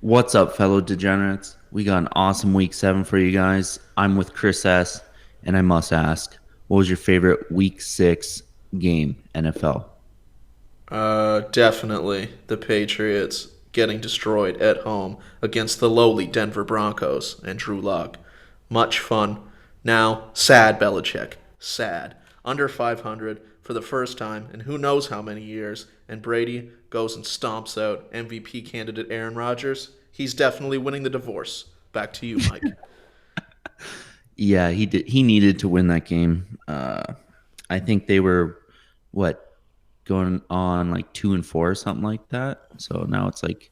What's up, fellow degenerates? We got an awesome week 7 for you guys. I'm with Chris S, and I must ask, what was your favorite week 6 game, NFL? Definitely the Patriots getting destroyed at home against the lowly Denver Broncos and Drew Lock. Much fun. Now, sad Belichick. Sad. Under 500 for the first time in who knows how many years, and Brady goes and stomps out MVP candidate Aaron Rodgers. He's definitely winning the divorce. Back to you, Mike. Yeah, he did. He needed to win that game. I think they were what going on like 2-4 or something like that. So now it's like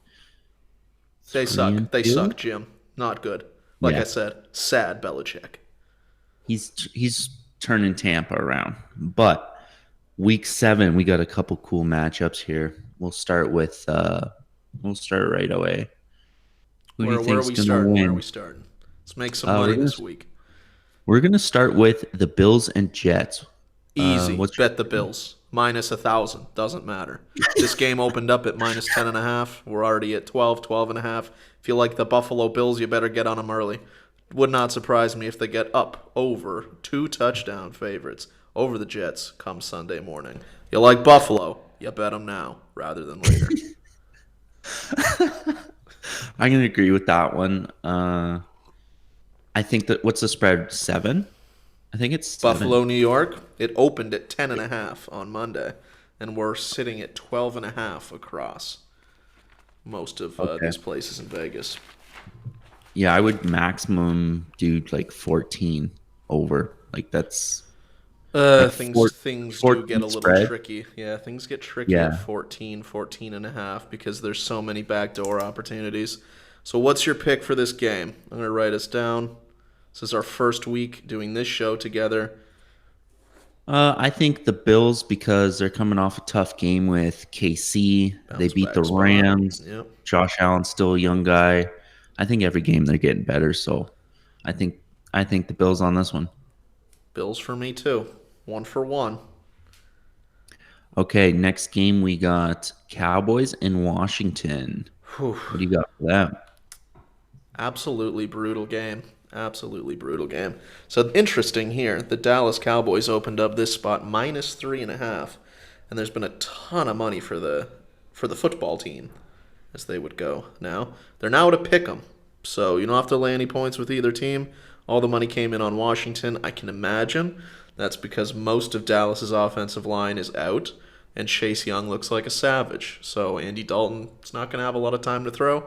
They three suck. and They two. suck, Jim. Not good. Like I Yeah, said, sad Belichick. he's turning Tampa around. But week 7, we got a couple cool matchups here. We'll start right away. Who do you Where are think's we gonna starting? Where are we win? starting? Let's make some Uh, we're money gonna this week. we're gonna start with the Bills and Jets. Easy. What's Bet the your Bills. Minus 1,000. Doesn't matter. This game opened up at minus 10.5. We're already at 12, 12.5. If you like the Buffalo Bills, you better get on them early. Would not surprise me if they get up over 2 touchdown favorites over the Jets come Sunday morning. You like Buffalo, you bet them now rather than later. I'm gonna agree with that one. I think that what's the spread? 7? I think it's 7. Buffalo, New York, it opened at 10.5 on Monday, and we're sitting at 12.5 across most of Okay. these places in Vegas. Yeah, I would maximum do like 14 over. Like that's like Things do get 14 a little spread. tricky. Yeah, things get tricky at Yeah. 14, 14.5 because there's so many backdoor opportunities. So what's your pick for this game? I'm going to write us down. This is our first week doing this show together. I think the Bills because they're coming off a tough game with KC. They Bounce beat the back spot. Rams. Yep. Josh Allen's still a young guy. I think every game they're getting better. So I think I think the Bills on this one. Bills for me too. 1 for 1. Okay, next game we got Cowboys in Washington. Whew. What do you got for that? Absolutely brutal game. Absolutely brutal game. So interesting here. The Dallas Cowboys opened up this spot minus 3.5, and there's been a ton of money for the football team, as they would go now. They're now at a pick 'em, so you don't have to lay any points with either team. All the money came in on Washington. I can imagine that's because most of Dallas's offensive line is out, and Chase Young looks like a savage. So Andy Dalton is not going to have a lot of time to throw.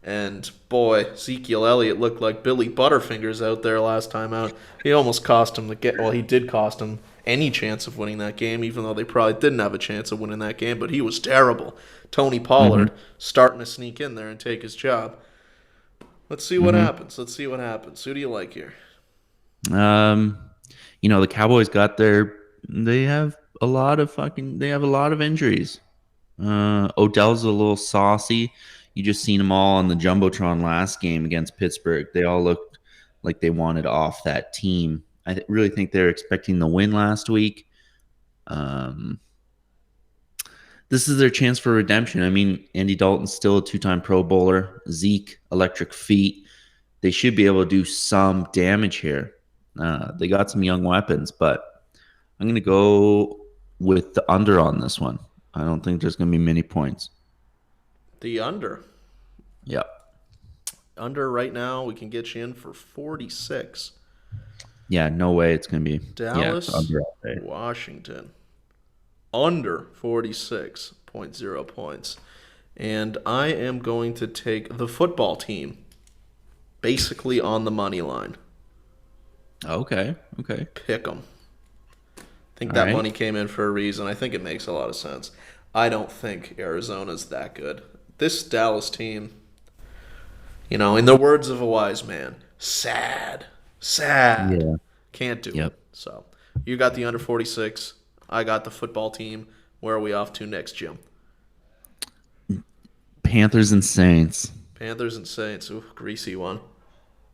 And boy, Ezekiel Elliott looked like Billy Butterfingers out there last time out. He almost cost him the get. Well, he did cost him any chance of winning that game, even though they probably didn't have a chance of winning that game. But he was terrible. Tony Hmm. Pollard starting to sneak in there and take his job. Let's see what Hmm. happens. Let's see what happens. Who do you like here? Um, the Cowboys got their. They have a lot of fucking. They have a lot of injuries. Odell's a little saucy. You just seen them all on the jumbotron last game against Pittsburgh. They all looked like they wanted off that team. Really think they're expecting the win last week. Um, this is their chance for redemption. I mean, Andy Dalton's still a 2-time Pro Bowler. Zeke, electric feet. They should be able to do some damage here. They got some young weapons, but I'm going to go with the under on this one. I don't think there's going to be many points. The under. Yep. Under right now, we can get you in for 46. Yeah, no way it's going to be. Yeah, it's Dallas, under all day. Washington. Under 46.0 points. And I am going to take the football team basically on the money line. Okay. Okay. Pick them. I think All that right. money came in for a reason. I think it makes a lot of sense. I don't think Arizona's that good. This Dallas team, in the words of a wise man, sad. Sad. Yeah. Can't do it. Yep. So, you got the under 46. I got the football team. Where are we off to next, Jim? Panthers and Saints. Panthers and Saints. Ooh, greasy one.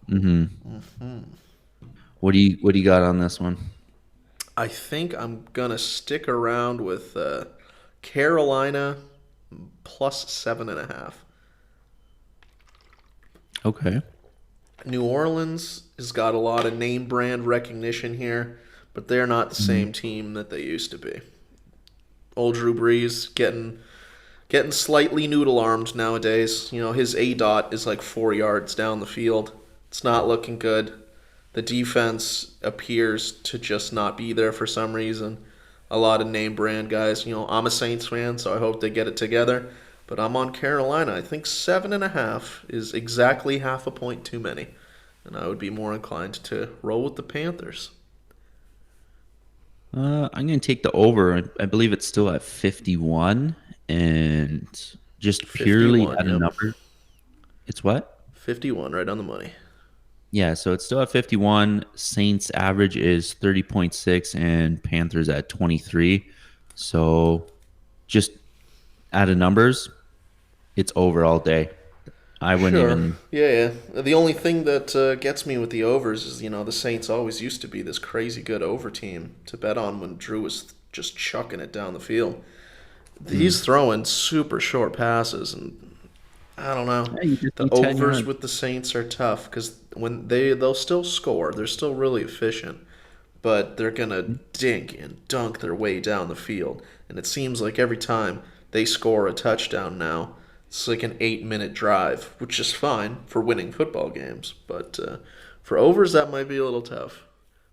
Hmm. What do you got on this one? I think I'm going to stick around with Carolina plus 7.5. Okay. New Orleans has got a lot of name brand recognition here, but they're not the Mhm. same team that they used to be. Old Drew Brees getting slightly noodle armed nowadays. You know, his A dot is like 4 yards down the field. It's not looking good. The defense appears to just not be there for some reason. A lot of name brand guys. You know, I'm a Saints fan, so I hope they get it together. But I'm on Carolina. I think 7.5 is exactly half a point too many. And I would be more inclined to roll with the Panthers. I'm going to take the over. I believe it's still at 51. And just purely 51, at a yep. number, it's what? 51, right on the money. Yeah, so it's still at 51. Saints average is 30.6 and Panthers at 23. So just out of numbers, it's over all day. I wouldn't Sure. even. Yeah, yeah. The only thing that gets me with the overs is, the Saints always used to be this crazy good over team to bet on when Drew was just chucking it down the field. He's Mm. throwing super short passes, and I don't know. Yeah, you just The need 10 overs yards. with the Saints are tough because when they'll still score, they're still really efficient, but they're gonna dink and dunk their way down the field, and it seems like every time they score a touchdown now, it's like an 8-minute drive, which is fine for winning football games, but for overs that might be a little tough.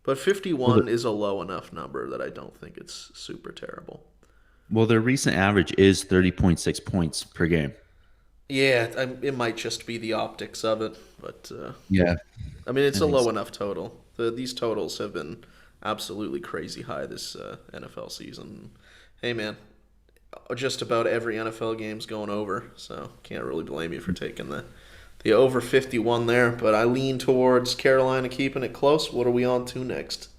But Well, 51 is a low enough number that I don't think it's super terrible. their recent average is 30.6 points per game. Yeah, it might just be the optics of it, but Yeah, I mean it's I a think low so. enough total. These totals have been absolutely crazy high this NFL season. Hey man, just about every NFL game's going over, so can't really blame you for taking the over 51 there. But I lean towards Carolina keeping it close. What are we on to next?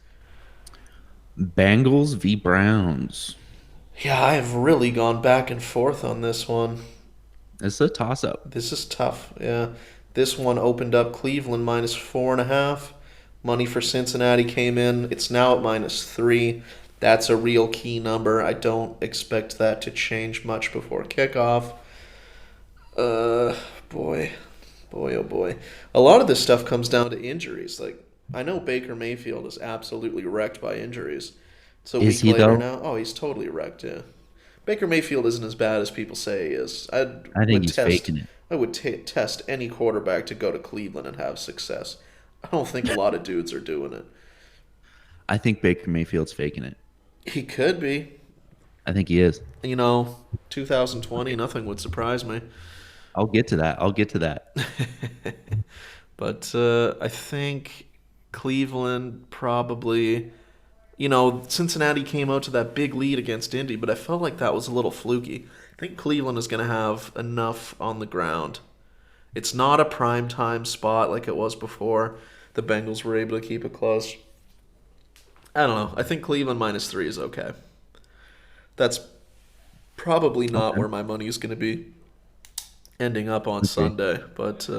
Bangles V Browns. Yeah, I have really gone back and forth on this one. It's a toss up. This is tough. Yeah, this one opened up Cleveland -4.5. Money for Cincinnati came in. It's now at -3. That's a real key number. I don't expect that to change much before kickoff. Uh, boy, boy, oh boy. A lot of this stuff comes down to injuries. Like I know Baker Mayfield is absolutely wrecked by injuries. It's a Is week he later though? now. Oh, he's totally wrecked. Yeah. Baker Mayfield isn't as bad as people say he is. I think he's faking it. I would test any quarterback to go to Cleveland and have success. I don't think a lot of dudes are doing it. I think Baker Mayfield's faking it. He could be. I think he is. 2020, nothing would surprise me. I'll get to that. I'll get to that. But I think Cleveland probably. Cincinnati came out to that big lead against Indy, but I felt like that was a little fluky. I think Cleveland is going to have enough on the ground. It's not a prime time spot like it was before. The Bengals were able to keep it close. I don't know. I think Cleveland -3 is okay. That's probably not Okay. where my money is going to be ending up on Okay. Sunday, but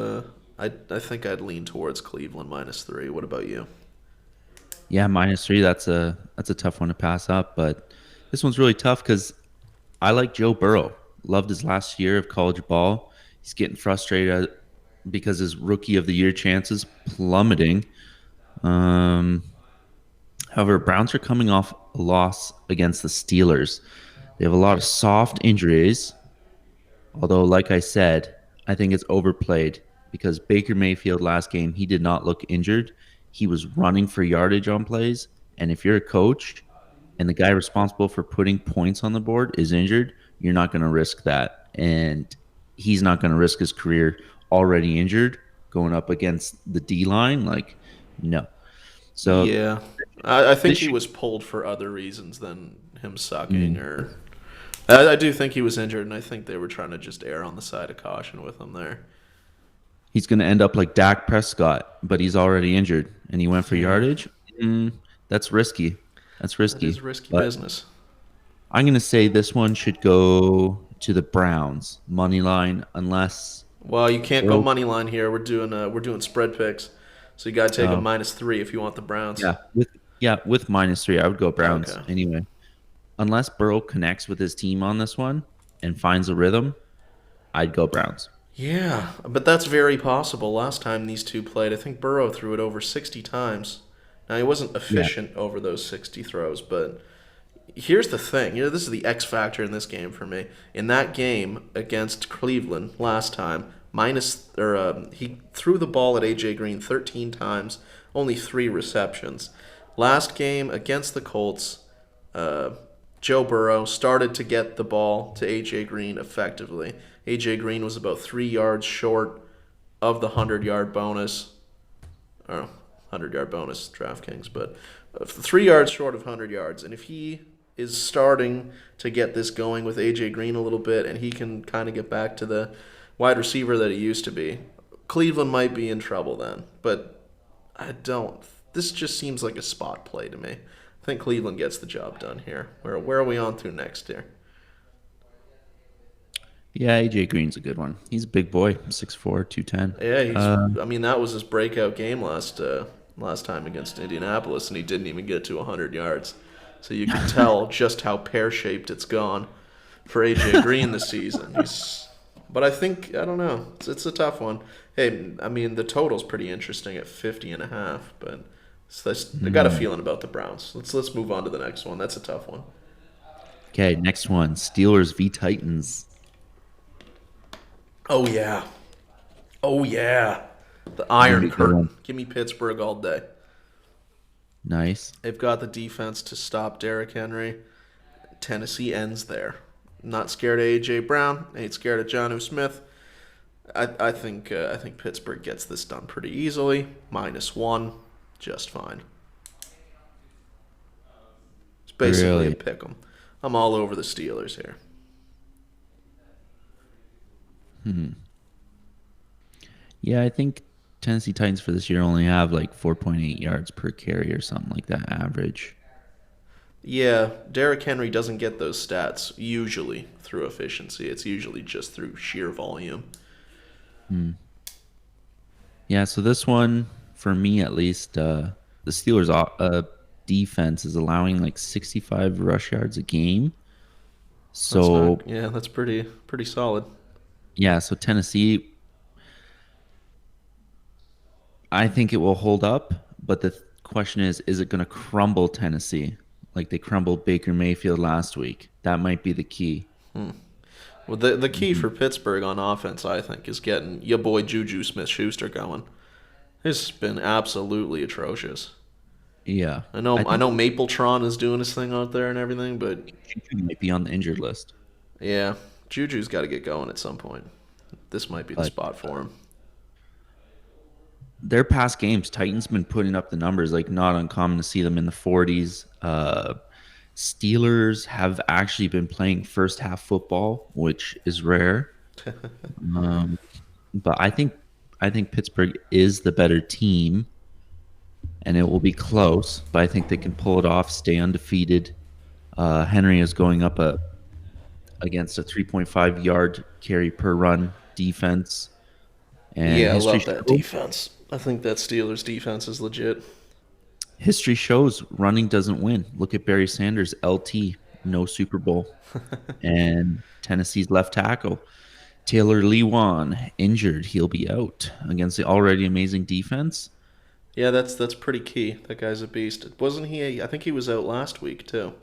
I think I'd lean towards Cleveland -3. What about you? Yeah, -3. That's a tough one to pass up, but this one's really tough because I like Joe Burrow. Loved his last year of college ball. He's getting frustrated because his rookie of the year chances plummeting. Um, However, Browns are coming off a loss against the Steelers. They have a lot of soft injuries, although, like I said, I think it's overplayed because Baker Mayfield last game, he did not look injured. He was running for yardage on plays. And if you're a coach and the guy responsible for putting points on the board is injured, you're not going to risk that. And he's not going to risk his career already injured going up against the D line. Like, no. So Yeah, I think this he should, was pulled for other reasons than him sucking, mm, or I do think he was injured, and I think they were trying to just err on the side of caution with him there. he's going to end up like Dak Prescott, but he's already injured and he went for Yeah, yardage. That's risky. That's that is risky. risky But business. I'm going to say this one should go to the Browns money line unless Well, you can't go Burrow. money line here. We're doing spread picks, so you got to take a Oh, -3 if you want the Browns. yeah, with -3, I would go Browns Okay. anyway. Unless Burrow connects with his team on this one and finds a rhythm, I'd go Browns. Yeah, but that's very possible. Last time these two played, I think Burrow threw it over 60 times. Now, he wasn't Yeah. efficient over those 60 throws, but here's the thing. This is the X factor in this game for me. In that game against Cleveland last time, he threw the ball at AJ Green 13 times, only 3 receptions. Last game against the Colts, uh, Joe Burrow started to get the ball to AJ Green effectively. AJ Green was about 3 yards short of the 100-yard bonus, or 100-yard bonus DraftKings, but 3 yards short of 100 yards. And if he is starting to get this going with AJ Green a little bit, and he can kind of get back to the wide receiver that he used to be, Cleveland might be in trouble then. But I don't. This just seems like a spot play to me. I think Cleveland gets the job done here. Where are we on to next here? Yeah, AJ Green's a good one. He's a big boy, 6'4", 210. Yeah, I mean, that was his breakout game last time against Indianapolis, and he didn't even get to 100 yards. So you can tell just how pear shaped it's gone for AJ Green this season. But I don't know. It's a tough one. Hey, I mean, the total's pretty interesting at 50.5, but I got a feeling about the Browns. Let's move on to the next one. That's a tough one. Okay, next one, Steelers v Titans. Oh yeah, oh yeah, the Gonna Iron be a good Curtain. one. Give me Pittsburgh all day. Nice. They've got the defense to stop Derrick Henry. Tennessee ends there. Not scared of AJ Brown. Ain't scared of Jonnu Smith. I think Pittsburgh gets this done pretty easily. -1, just fine. It's basically a Really? pick 'em. I'm all over the Steelers here. Yeah, I think Tennessee Titans for this year only have like 4.8 yards per carry or something like that average. Yeah, Derrick Henry doesn't get those stats usually through efficiency. It's usually just through sheer volume. Yeah, so this one, for me at least, the Steelers' defense is allowing like 65 rush yards a game. That's So, not. Yeah, that's pretty solid. yeah, so Tennessee, I think it will hold up, but the question is it going to crumble Tennessee like they crumbled Baker Mayfield last week? That might be the key. Well, the key Mhm. for Pittsburgh on offense, I think, is getting your boy Juju Smith-Schuster going. He's been absolutely atrocious. Yeah, I know I I think know Mapletron is doing his thing out there and everything, but Juju might be on the injured list, yeah, Juju's got to get going at some point. This might be the but spot for him. their past games, Titans been putting up the numbers like not uncommon to see them in the 40s. Steelers have actually been playing first half football, which is rare. Um, but I think Pittsburgh is the better team, and it will be close. But I think they can pull it off, stay undefeated. Henry is going up against a 3.5 yard carry per run defense, and Yeah, I love that defense. I think that Steelers defense is legit. history shows running doesn't win. Look at Barry Sanders, LT, no Super Bowl, and Tennessee's left tackle Taylor Lewan injured. He'll be out against the already amazing defense. Yeah, that's pretty key. That guy's a beast. Wasn't he? I think he was out last week too.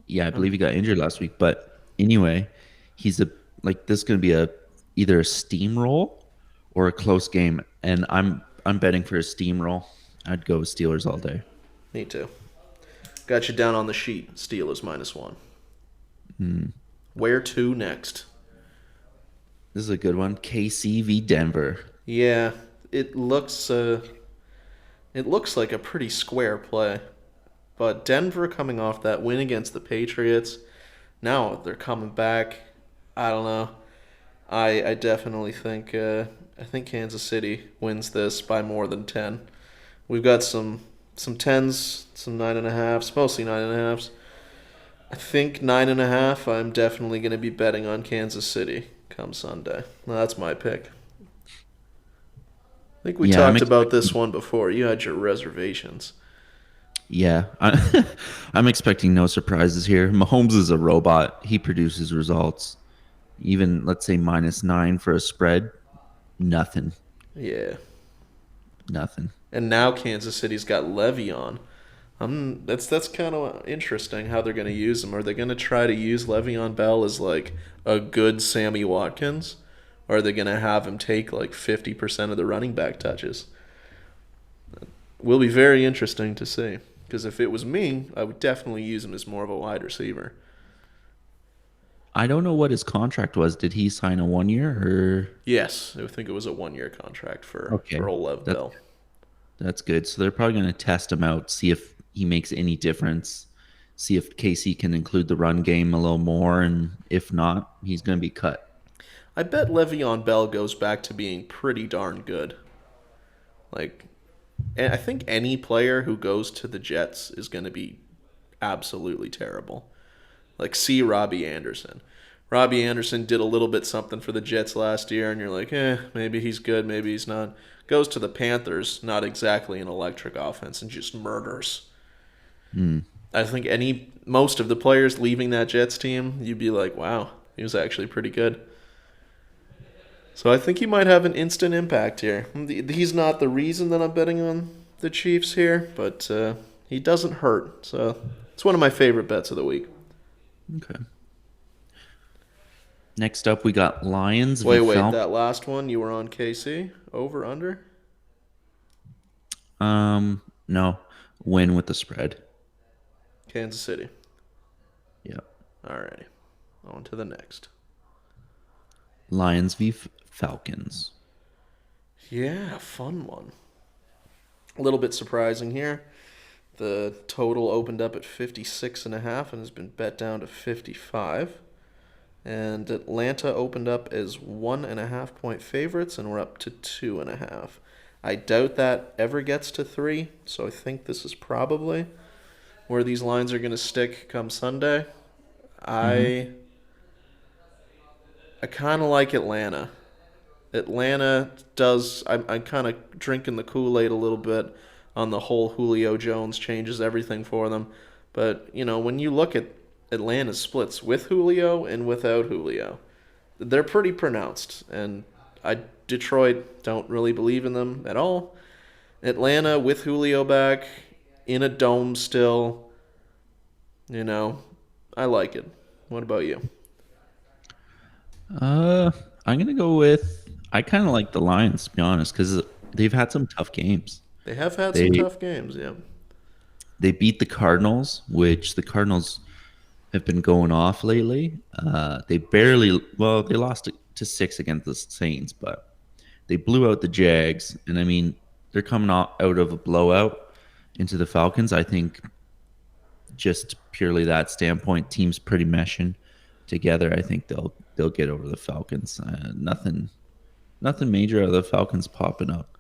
Yeah, I Um, believe he got injured last week. But anyway, he's a like this is going to be a either a steamroll or a close game, and I'm betting for a steamroll. I'd go with Steelers all day. Me too. Got you down on the sheet. Steelers -1. Where to next? This is a good one. KC v Denver. Yeah, it looks like a pretty square play. But Denver coming off that win against the Patriots, now they're coming back. I don't know. I definitely think I think Kansas City wins this by more than 10. We've got some tens, some 9.5s, mostly 9.5s. I think 9.5. I'm definitely going to be betting on Kansas City come Sunday. Well, that's my pick. I think we Yeah, I'm talked about expecting. this one before. You had your reservations. Yeah, I'm expecting no surprises here. Mahomes is a robot. He produces results. Even let's say -9 for a spread, nothing, Yeah. nothing. And now Kansas City's got Le'Veon. That's kind of interesting how they're going to use him. Are they going to try to use Le'Veon Bell as like a good Sammy Watkins, or are they going to have him take like 50% of the running back touches? Will be very interesting to see. Because if it was me, I would definitely use him as more of a wide receiver. I don't know what his contract was. Did he sign a 1 year or? Yes, I would think it was a 1 year contract for Okay, old Lev that Bell. that's good. So they're probably going to test him out, see if he makes any difference, see if KC can include the run game a little more, and if not, he's going to be cut. I bet Le'Veon Bell goes back to being pretty darn good. Like, and I think any player who goes to the Jets is going to be absolutely terrible. Like, see Robbie Anderson. Robbie Anderson did a little bit something for the Jets last year, and you're like, maybe he's good, maybe he's not. Goes to the Panthers, not exactly an electric offense, and just murders. Hmm. I think most of the players leaving that Jets team, you'd be like, wow, he was actually pretty good. So I think he might have an instant impact here. He's not the reason that I'm betting on the Chiefs here, but he doesn't hurt. So it's one of my favorite bets of the week. Okay. Next up, we got Lions v Wait, Falcons. that last one you were on KC over under No, win with the spread. Kansas City. Yeah. Alrighty, on to the next. Lions v Falcons. Yeah, fun one. A little bit surprising here. The total opened up at 56.5 and has been bet down to 55. And Atlanta opened up as 1.5 point favorites, and we're up to 2.5. I doubt that ever gets to 3, so I think this is probably where these lines are going to stick come Sunday. Mm-hmm. I I kind of like Atlanta. Atlanta does. I'm kind of drinking the Kool-Aid a little bit on the whole Julio Jones changes everything for them. But, when you look at Atlanta's splits with Julio and without Julio, they're pretty pronounced. And Detroit don't really believe in them at all. Atlanta with Julio back in a dome still, you know, I like it. What about you? Uh, I'm gonna go with. I kind of like the Lions, to be honest, because they've had some tough games. They have had some They tough games, yeah. they beat the Cardinals, which the Cardinals have been going off lately. They barely, well, they lost to 6 against the Saints, but they blew out the Jags, and I mean they're coming out of a blowout into the Falcons. I think just purely that standpoint, teams pretty meshing together. I think they'll get over the Falcons. Nothing major out of the Falcons popping up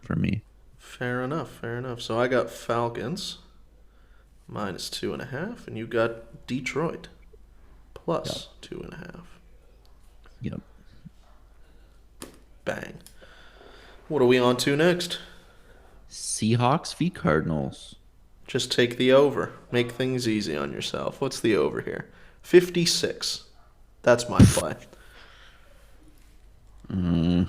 for me. Fair enough, fair enough. So I got Falcons minus 2.5, and you got Detroit Yep. plus 2.5. Yep. Bang. What are we on to next? Seahawks v Cardinals. Just take the over. Make things easy on yourself. What's the over here? 56. That's my play. Mm,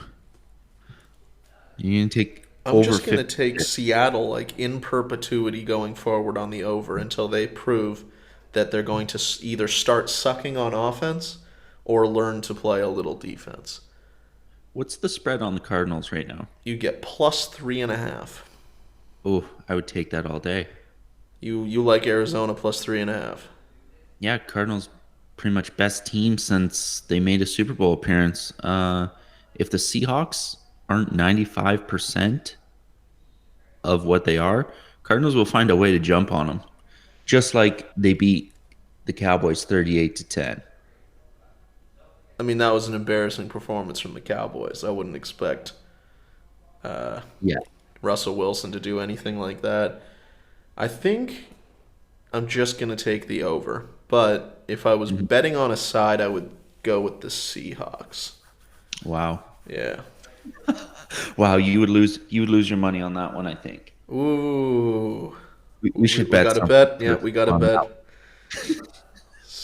you can take I'm over just going to take 50. Seattle like in perpetuity going forward on the over until they prove that they're going to either start sucking on offense or learn to play a little defense. What's the spread on the Cardinals right now? You get plus 3.5. Oh, I would take that all day. You like Arizona plus 3.5. Yeah, Cardinals pretty much best team since they made a Super Bowl appearance. If the Seahawks aren't 95% of what they are, Cardinals will find a way to jump on them. Just like they beat the Cowboys 38-10. I mean, that was an embarrassing performance from the Cowboys. I wouldn't expect uh, Yeah. Russell Wilson to do anything like that. I think I'm just going to take the over. But if I was Mhm. betting on a side, I would go with the Seahawks. Wow. Yeah. Wow, you would lose your money on that one, I think. Ooh. We We, should we bet got a something bet? Yeah, we got a on that. bet.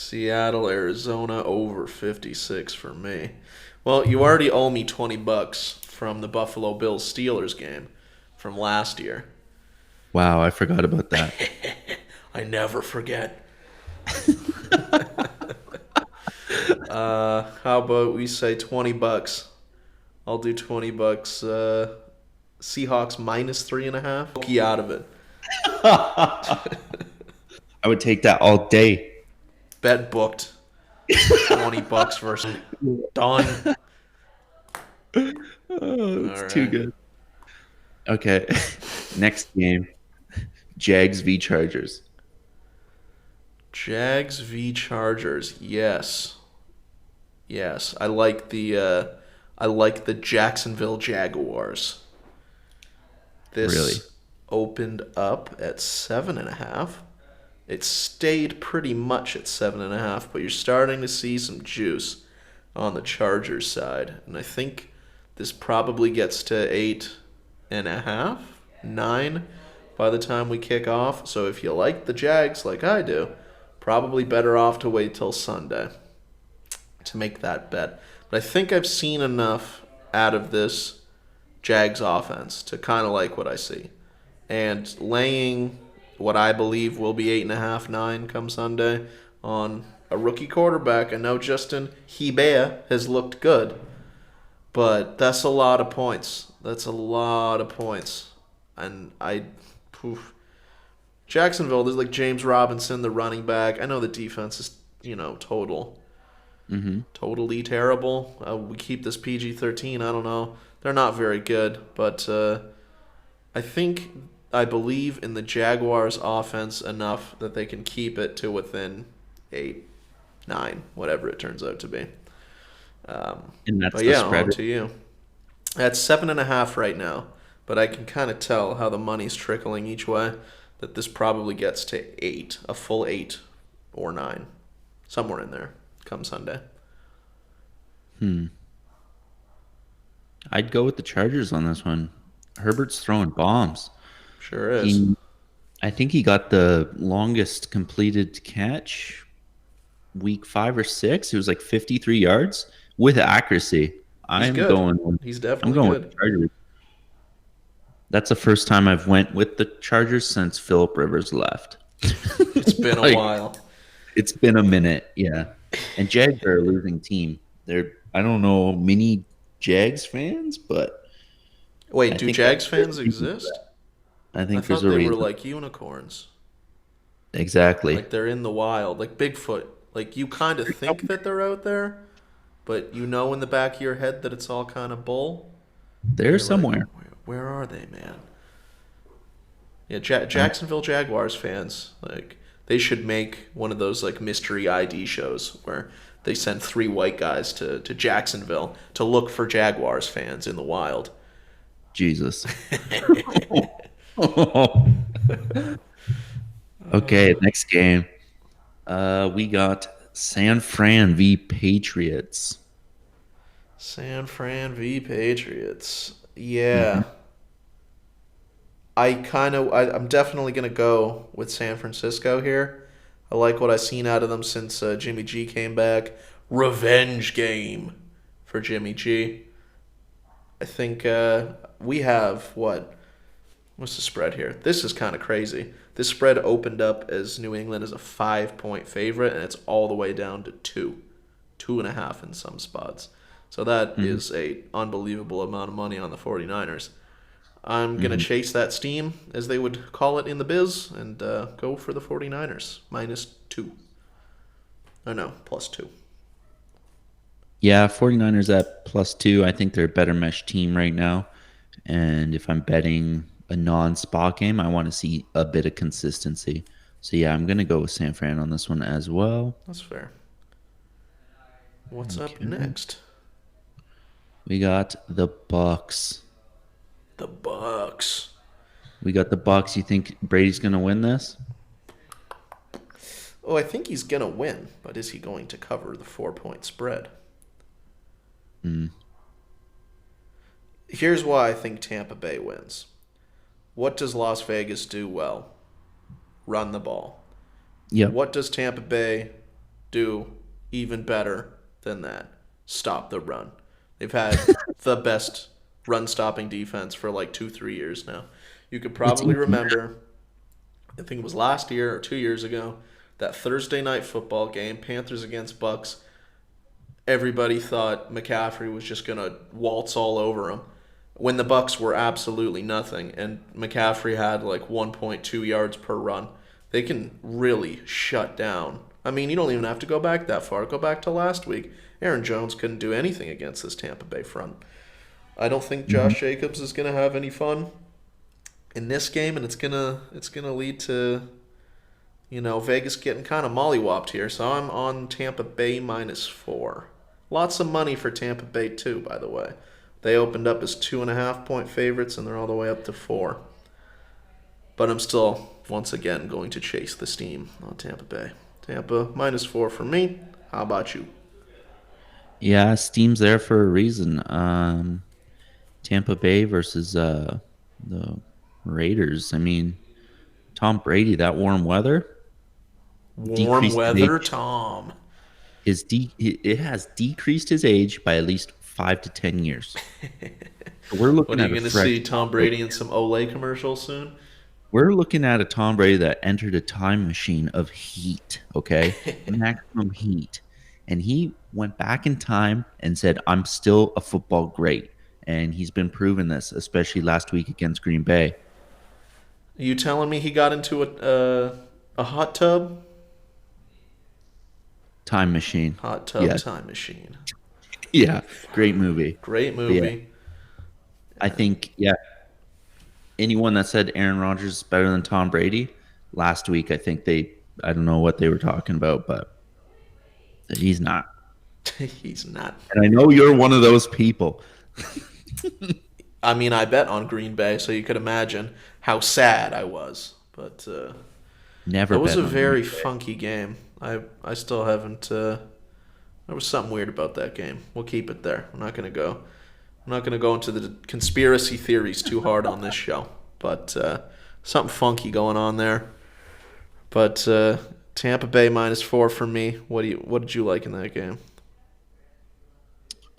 Seattle, Arizona over 56 for me. Well, you already owe me $20 from the Buffalo Bills Steelers game from last year. Wow, I forgot about that. I never forget. How about we say $20? I'll do $20. Seahawks minus 3.5. Key out of it. I would take that all day. Bet booked. $20 versus done. Oh, All it's too right. good. Okay. Next game. Jags v Chargers. Jags v Chargers. Yes. Yes. I like the Jacksonville Jaguars. Really? This opened up at 7.5. It stayed pretty much at 7.5, but you're starting to see some juice on the Chargers side. And I think this probably gets to 8.5, 9 by the time we kick off. So if you like the Jags like I do, probably better off to wait till Sunday to make that bet. But I think I've seen enough out of this Jags offense to kind of like what I see. And laying what I believe will be 8.5, 9 come Sunday on a rookie quarterback. I know Justin Herbert has looked good, but that's a lot of points. That's a lot of points. And poof. Jacksonville, there's like James Robinson, the running back. I know the defense is, Mm-hmm. totally terrible. We keep this PG-13. I don't know. They're not very good, but I believe in the Jaguars' offense enough that they can keep it to within 8, 9, whatever it turns out to be. And that's But the yeah, spread. on to you. That's 7.5 right now, but I can kind of tell how the money's trickling each way. That this probably gets to 8, a full 8 or 9, somewhere in there, come Sunday. Hmm. I'd go with the Chargers on this one. Herbert's throwing bombs. Sure is. He, I think he got the longest completed catch week 5 or 6. It was like 53 yards with accuracy. He's I'm good. going. He's I'm definitely going with the good. Chargers. That's the first time I've went with the Chargers since Philip Rivers left. It's been a Like while. it's been a minute, yeah. And Jags are a losing team. They're I don't know many Jags fans, but Wait, I do think that Jags fans exist? I I think there's thought a they were reason. like unicorns. Exactly. Like they're in the wild, like Bigfoot. Like you kind of think that they're out there, but you know in the back of your head that it's all kind of bull. And They're you're like, somewhere. where are they, man? Yeah, Uh, Jacksonville Jaguars fans, like they should make one of those like mystery ID shows where they send 3 white guys to Jacksonville to look for Jaguars fans in the wild. Jesus. Okay, next game. We got San Fran v Patriots. San Fran V Patriots. Yeah. Hmm. I'm definitely gonna go with San Francisco here. I like what I've seen out of them since Jimmy G came back. Revenge game for Jimmy G. I think we have what? What's the spread here? This is kind of crazy. This spread opened up as New England is a 5-point favorite, and it's all the way down to 2, 2.5 in some spots. So that Hmm. is a unbelievable amount of money on the 49ers. I'm going to Hmm. chase that steam, as they would call it in the biz, and go for the 49ers. -2. Oh, no, +2. Yeah, 49ers at +2. I think they're a better mesh team right now. And if I'm betting a non-spot game, I want to see a bit of consistency. So yeah, I'm gonna go with San Fran on this one as well. That's fair. What's up Okay. next? We got the Bucks. The Bucks. We got the Bucks. You think Brady's gonna win this? Oh, I think he's going to win, but is he going to cover the 4-point spread? Hmm. Here's why I think Tampa Bay wins. What does Las Vegas do well? Run the ball. Yep. What does Tampa Bay do even better than that. Stop the run. They've had the best run stopping defense for like 2, 3 years now. You could It's probably even remember, I think it was last year or 2 years ago, that Thursday night football game, Panthers against Bucks. Everybody thought McCaffrey was just gonna waltz all over him when the Bucks were absolutely nothing, and McCaffrey had like 1.2 yards per run. They can really shut down. I mean, you don't even have to go back that far. Go back to last week. Aaron Jones couldn't do anything against this Tampa Bay front. I don't think mhm. Josh Jacobs is gonna have any fun in this game, and it's gonna lead to Vegas getting kind of mollywopped here. So I'm on Tampa Bay -4. Lots of money for Tampa Bay too, by the way. They opened up as 2.5 point favorites, and they're all the way up to 4. But I'm still once again going to chase the steam on Tampa Bay. Tampa -4 for me. How about you? Yeah, Steam's there for a reason. Tampa Bay versus the Raiders. I mean, Tom Brady, that warm weather Warm decreased his weather, age. Tom. It has decreased his age by at least 5 to 10 years. So we're looking What are you at a going to fresh see? Tom Tom Brady. Brady in some Olay commercials soon? We're looking at a Tom Brady that entered a time machine of heat, okay? Maximum heat. And he went back in time and said, I'm still a football great. And he's been proving this, especially last week against Green Bay. Are you telling me he got into a hot tub? Time machine. Hot tub Yeah. time machine. Yeah. Great movie. Great But yeah, movie. I think, yeah, anyone that said Aaron Rodgers is better than Tom Brady last week, I don't know what they were talking about, but he's not. He's not. And I know you're one of those people. I mean, I bet on Green Bay, so you could imagine how sad I was. But Never that was bet a on Green very Bay. funky game. I still haven't. There was something weird about that game. We'll keep it there. I'm not gonna go. I'm not gonna go into the conspiracy theories too hard on this show. But something funky going on there. But Tampa Bay -4 for me. What did you like in that game?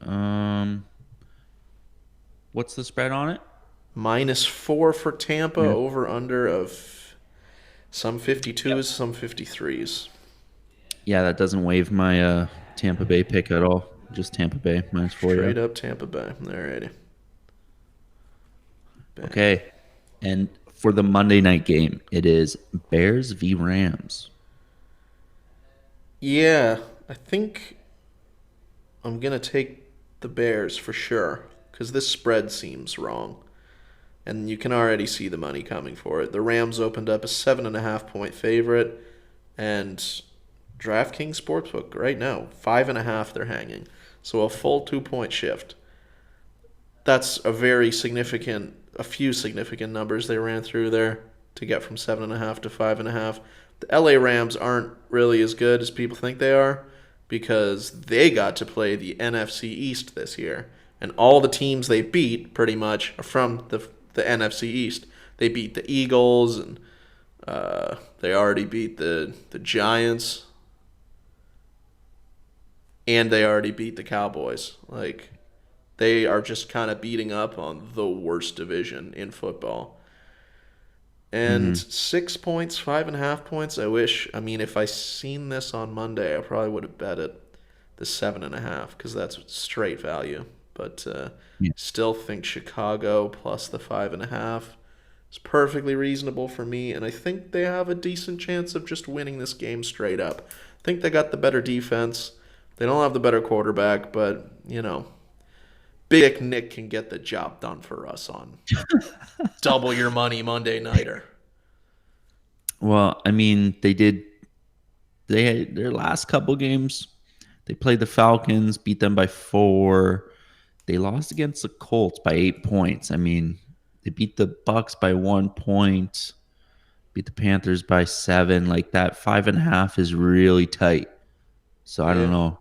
Um, what's the spread on it? -4 for Tampa, Yeah. over under of some 52s, some 53s. Yeah, that doesn't waive my Tampa Bay pick at all. Just Tampa Bay -4. Yeah. Straight up Tampa Bay. Alrighty. Bang. Okay. And for the Monday night game, it is Bears v Rams. Yeah, I think I'm gonna take the Bears for sure because this spread seems wrong, and you can already see the money coming for it. The Rams opened up a 7.5 point favorite, and DraftKings Sportsbook right now 5.5 they're hanging, so a full 2 point shift. That's a few significant numbers they ran through there to get from 7.5 to 5.5. The LA Rams aren't really as good as people think they are because they got to play the NFC East this year, and all the teams they beat pretty much are from the NFC East. They beat the Eagles, and they already beat the Giants, and they already beat the Cowboys. Like, they are just kind of beating up on the worst division in football. And Hmm. 6 points, 5.5 points. I wish. I mean, if I seen this on Monday, I probably would have bet it the 7.5 because that's straight value. But Yeah. still think Chicago plus the 5.5 is perfectly reasonable for me, and I think they have a decent chance of just winning this game straight up. I think they got the better defense. They don't have the better quarterback, but Big Nick can get the job done for us on double your money Monday nighter. Well, I mean, they did. They had their last couple games. They played the Falcons, beat them by 4. They lost against the Colts by 8 points. I mean, they beat the Bucks by 1 point, beat the Panthers by 7. Like that 5.5 is really tight. So I don't Yeah, know.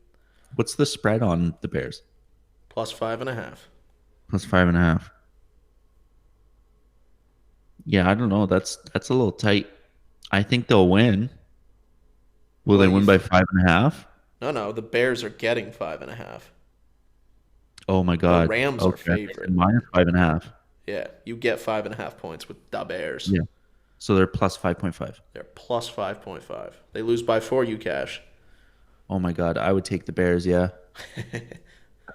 What's the spread on the Bears? plus 5.5. Plus 5.5. Yeah, I don't know. That's a little tight. I think they'll win. Will they Well, win by 5.5? no, the Bears are getting 5.5. Oh my The God. Rams are Okay. I said favorite. minus 5.5. Yeah, you get 5.5 points with the Bears. Yeah. So they're plus 5.5. They're plus 5.5. They lose by 4, you cash. Oh my God. I would take the Bears. Yeah. I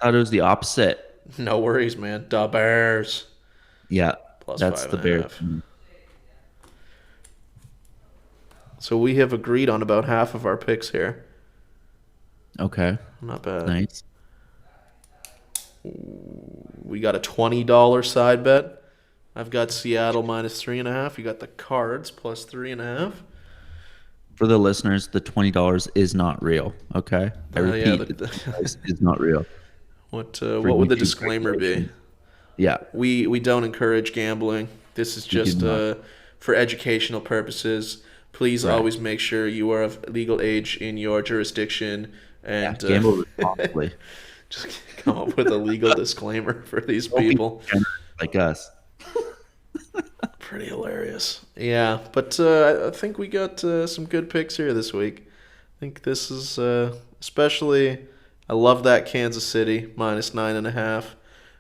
thought it was the opposite. No worries, man. The Bears Yeah. plus That's five the and a Bears. half. So we have agreed on about half of our picks here. Okay. Not bad. Nice. We got a $20 side bet. I've got Seattle minus 3.5. You got the Cards plus 3.5. For the listeners, the $20 is not real. Okay. I Yeah. repeat, the $20 is not real. For What would the YouTube disclaimer be? regulations. Yeah. We don't encourage gambling. This is We do just not. for educational purposes. Please Correct. always make sure you are of legal age in your jurisdiction Yeah. and Gamble responsibly. just come up with a legal disclaimer for these Don't be people. degenerate like us. Pretty hilarious. Yeah, but I think we got some good picks here this week. I think this is especially. I love that Kansas City minus 9.5.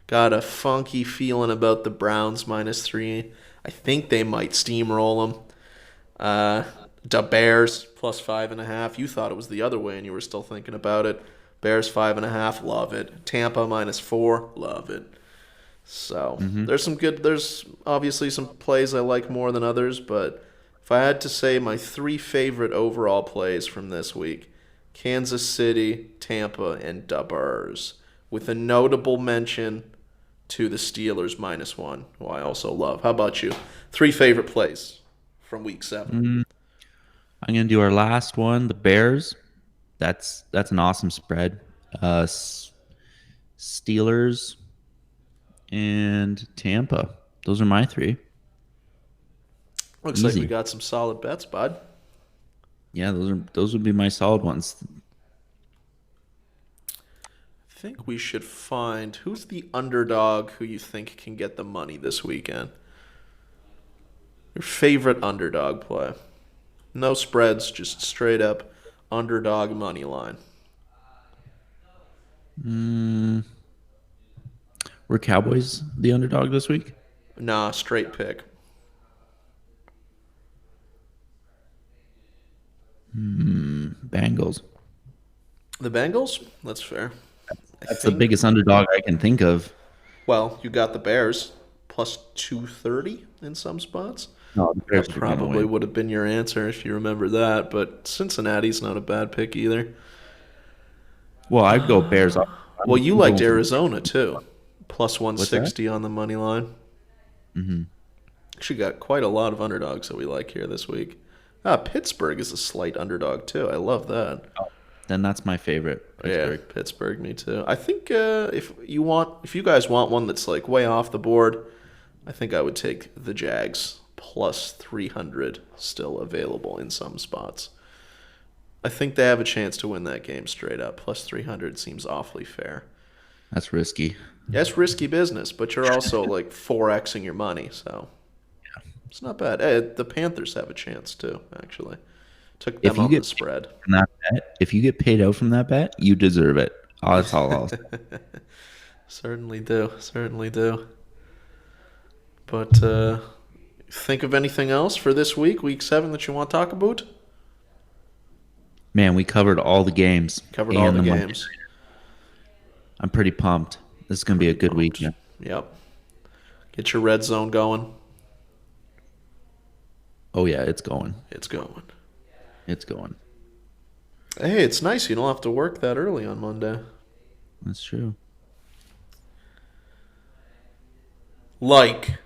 Got a funky feeling about the Browns minus 3. I think they might steamroll them. The Bears plus 5.5. You thought it was the other way, and you were still thinking about it. Bears 5.5. Love it. Tampa minus 4. Love it. So there's obviously some plays I like more than others, but if I had to say my 3 favorite overall plays from this week, Kansas City, Tampa, and the Bears, with a notable mention to the Steelers minus 1, who I also love. How about you? 3 favorite plays from week 7. I'm gonna do our last one, the Bears. That's an awesome spread. Steelers and Tampa. Those are my 3. Looks like we Easy. got some solid bets, bud. Yeah, those would be my solid ones. I think we should find who's the underdog who you think can get the money this weekend. Your favorite underdog play. No spreads, just straight up underdog money line. Were Cowboys the underdog this week? Nah, straight pick. Bengals. The Bengals? That's fair. I That's the think. biggest underdog I can think of. Well, you got the Bears plus 230 in some spots. No, the Bears That are gonna probably win. would have been your answer if you remember that, but Cincinnati's not a bad pick either. Well, I'd go Bears. Well, you I'm going liked for the Arizona too. Plus what's that? 160 on the money line. Actually got quite a lot of underdogs that we like here this week. Pittsburgh is a slight underdog too. I love that. Then that's my favorite. Pittsburgh. Yeah, Pittsburgh, me too. I think if you guys want one that's like way off the board, I think I would take the Jags plus 300 still available in some spots. I think they have a chance to win that game straight up. Plus 300 seems awfully fair. That's risky. Yeah, it's risky business, but you're also like 4xing your money, so it's not bad. The Panthers have a chance too, actually. Took them If you on the get spread. from that bet, if you get paid out from that bet, you deserve it. Oh, that's all I'll say. Certainly do. Certainly do. But think of anything else for this week 7, that you want to talk about? Man, we covered all the games. Covered all and the Monday games. night. I'm pretty pumped. This is gonna be a good week. Yeah. Yep. Get your red zone going. Oh yeah, it's going. It's going. It's going. Hey, it's nice you don't have to work that early on Monday. That's true. Like,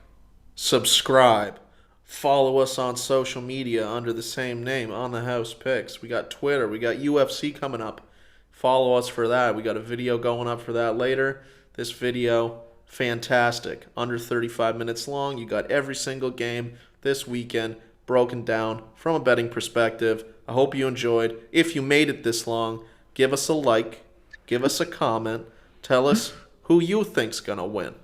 subscribe, follow us on social media under the same name, On the House Picks. We got Twitter, we got UFC coming up. Follow us for that. We got a video going up for that later. This video, fantastic. Under 35 minutes long. You got every single game this weekend broken down from a betting perspective. I hope you enjoyed. If you made it this long, give us a like, give us a comment, tell us who you think's going to win.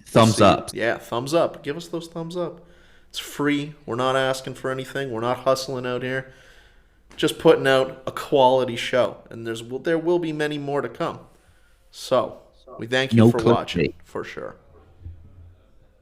Thumbs up. Yeah, thumbs up. Give us those thumbs up. It's free. We're not asking for anything. We're not hustling out here. just putting out a quality show, and there will be many more to come. So we thank you No for watching clickbait. for sure.